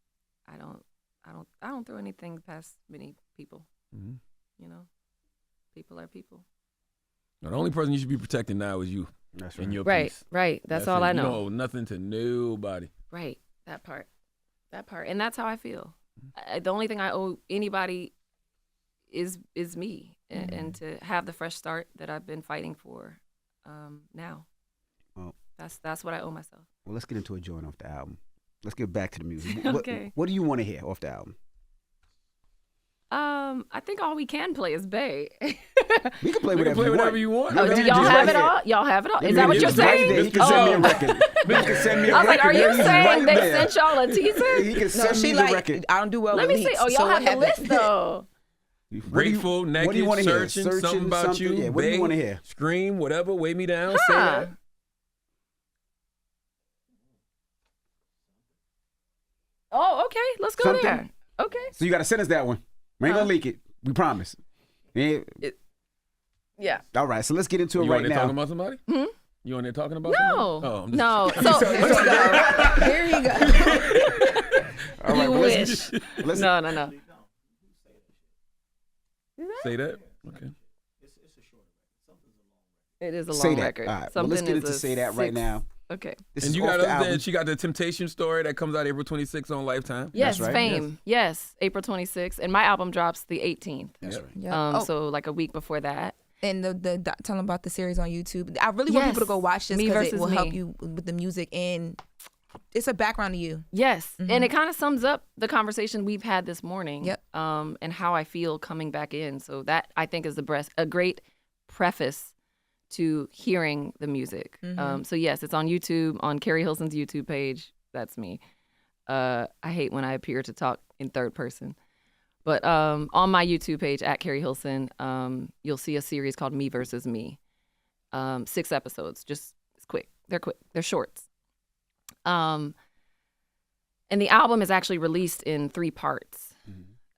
I don't throw anything past many people. People are people. Now, the only person you should be protecting now is you. That's and right. your Right, peace. right. That's all it. I know. You don't owe nothing to nobody. Right, that part, and that's how I feel. The only thing I owe anybody is me, and to have the fresh start that I've been fighting for now. Well, that's what I owe myself. Well, let's get into a joint off the album. Let's get back to the music. Okay. What do you want to hear off the album? I think all we can play is Bay. We can play You can play whatever you want. Oh, do y'all have it all? Y'all have it all? Is that what you're Just right saying? there. He can send me a record. He can send me a I was like, record. are you He's saying right they there. sent y'all a teaser? He can No, send she me the like, record. I don't do well Let with me see. leaks, Oh, so y'all what have the happened? list though. Grateful, naked, what do you want to hear? searching, something about you, Yeah, what do you want to hear? Scream, whatever, weigh me down, say Huh. that. Oh, okay. Let's go Something? there. Okay. So you got to send us that one. We ain't going to leak it. We promise. Yeah. Yeah. All right, so let's get into it You right on there now. talking about somebody? You on there talking about No. somebody? Oh, I'm just No. So Here you go. All right, you well, wish. let's No. say that. Okay. It is a say long that. record. All right, well, Something let's get is into a Say That right 6. now. Okay. This And is you off got the other album. than she got the Temptation story that comes out April 26th on Lifetime. Yes, right. Fame. Yes, April 26th. And my album drops the 18th. That's right. Yeah. So like a week before that. And tell them about the series on YouTube. I really want Yes. people to go watch this Me because it versus will me. help you with the music, and it's a background to you. Yes. And it kind of sums up the conversation we've had this morning. Yep. And how I feel coming back in. So that I think is a great preface to hearing the music. So yes, it's on YouTube, on Keri Hilson's YouTube page. That's me. I hate when I appear to talk in third person. But on my YouTube page at Keri Hilson, you'll see a series called Me Versus Me. 6 episodes. It's quick. They're quick. They're shorts. And the album is actually released in 3 parts.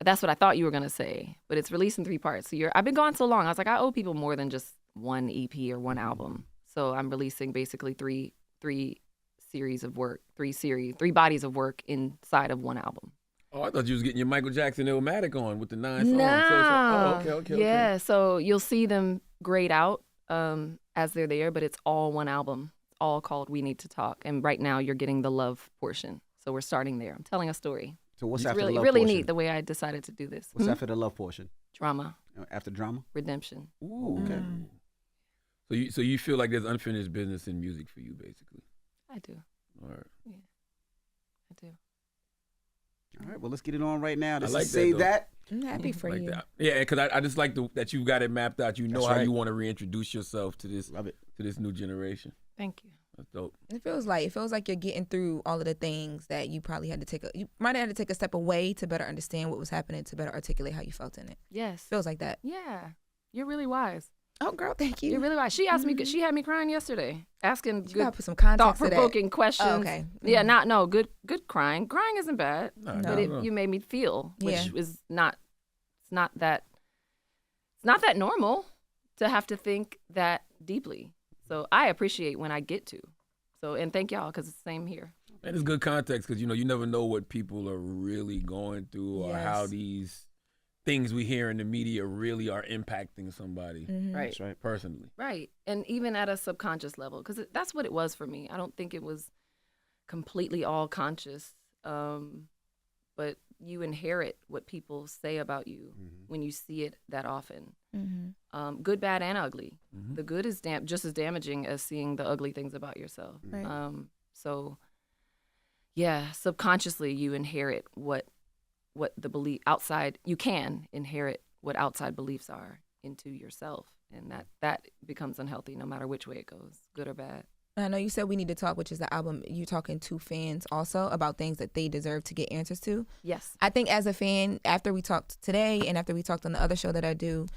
That's what I thought you were going to say. But it's released in 3 parts. So I've been gone so long. I was like, I owe people more than just one EP or one album. So I'm releasing basically three series of work, 3 bodies of work inside of one album. Oh, I thought you was getting your Michael Jackson Illmatic on with the 9 songs. No. Okay. Yeah, so you'll see them grayed out as they're there, but it's all one album. all called We Need to Talk. And right now you're getting the love portion. So we're starting there. I'm telling a story. So what's It's after really, the love really portion? neat the way I decided to do this. What's after the love portion? Drama, After drama? redemption. Ooh, Okay. So you feel like there's unfinished business in music for you, basically. I do. All right. I do. All right, well, let's get it on right now. I This like is that, Say though. That. I'm happy for Like you. that. Yeah, because I just like that you got it mapped out. You know That's how right. you want to reintroduce yourself to this Love it. new generation. Thank you. That's dope. It feels like you're getting through all of the things that you probably had to take. You might have had to take a step away to better understand what was happening, to better articulate how you felt in it. Yes. Feels like that. Yeah. You're really wise. Oh, girl, thank you. You're really wise. She asked me, she had me crying yesterday, asking You good, gotta put some context to that. thought-provoking questions. Oh, okay. Yeah, good crying. Crying isn't bad, No, but no. you made me feel, which Yeah. is not that normal to have to think that deeply. So I appreciate when I get to. So, and thank y'all, because it's the same here. And it's good context because, you never know what people are really going through or how Yes. these things we hear in the media really are impacting somebody Right. That's right. personally. Right. And even at a subconscious level, because that's what it was for me. I don't think it was completely all conscious, but you inherit what people say about you when you see it that often. Good, bad, and ugly. The good is just as damaging as seeing the ugly things about yourself. Right. So, yeah, subconsciously you inherit what the belief outside, you can inherit what outside beliefs are into yourself, and that becomes unhealthy no matter which way it goes, good or bad. I know you said We Need to Talk, which is the album. You talking to fans also about things that they deserve to get answers to. Yes. I think as a fan, after we talked today and after we talked on the other show that I do,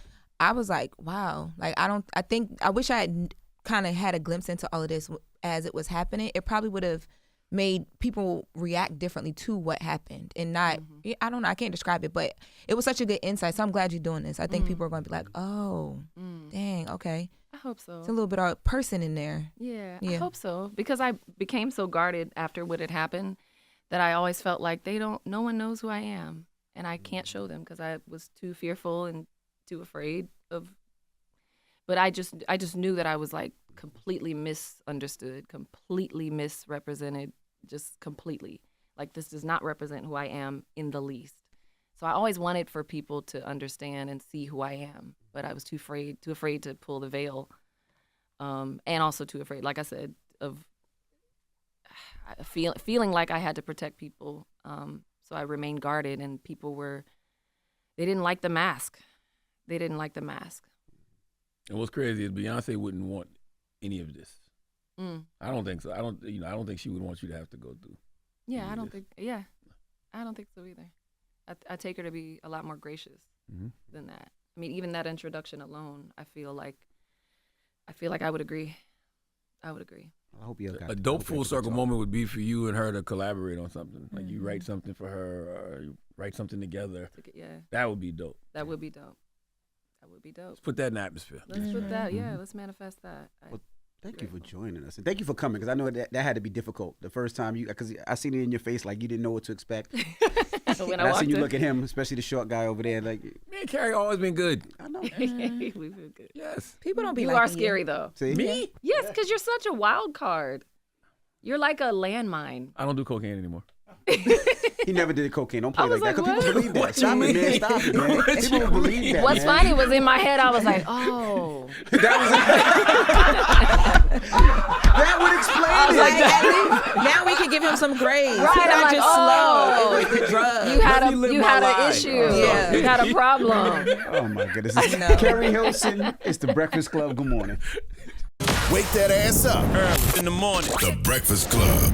I was like, wow. Like, I wish I had kind of had a glimpse into all of this as it was happening. It probably would have made people react differently to what happened and not, I don't know, I can't describe it, but it was such a good insight. So I'm glad you're doing this. I think people are going to be like, oh, dang, okay. I hope so. It's a little bit of a person in there. Yeah, Yeah. I hope so, because I became so guarded after what had happened that I always felt like no one knows who I am, and I can't show them because I was too fearful and too afraid of. But I just knew that I was like completely misunderstood, completely misrepresented, just completely. Like, this does not represent who I am in the least. So I always wanted for people to understand and see who I am, but I was too afraid to pull the veil, and also too afraid, like I said, of feeling like I had to protect people. So I remained guarded, and they didn't like the mask. They didn't like the mask. And what's crazy is Beyonce wouldn't want any of this. I don't think so. I don't think she would want you to have to go through. Yeah, I don't think so either. I take her to be a lot more gracious than that. I mean, even that introduction alone, I feel like I would agree. I hope you A dope full circle moment would be for you and her to collaborate on something. Like you write something for her or you write something together. Yeah, That would be dope. that would be dope. That would be dope. Let's put that in atmosphere. Let's put that. Yeah, let's manifest that. Well, thank you for joining us, and thank you for coming, because I know that had to be difficult the first time because I seen it in your face like you didn't know what to expect. When And I walked seen you in- look at him, especially the short guy over there, like, Me and Keri always been good. I know. we feel good. Yes. People don't be You like are scary though. See? Me? Yes, because you're such a wild card. You're like a landmine. I don't do cocaine anymore. He never did cocaine. Don't play I was like that. like, Because people what? believe that. Stop it, man. Stop it, man. What People you don't believe that, What's man. funny was in my head, I was like, oh. That would explain I was it. like, Now we can give him some grace. Right, He's I'm not like, just oh. slow. It was the drugs. You had Let me live my an life. issue. Yeah. You had a problem. Oh, my goodness. This is know. Keri Hilson. It's The Breakfast Club. Good morning. Wake that ass up. In the morning. The Breakfast Club.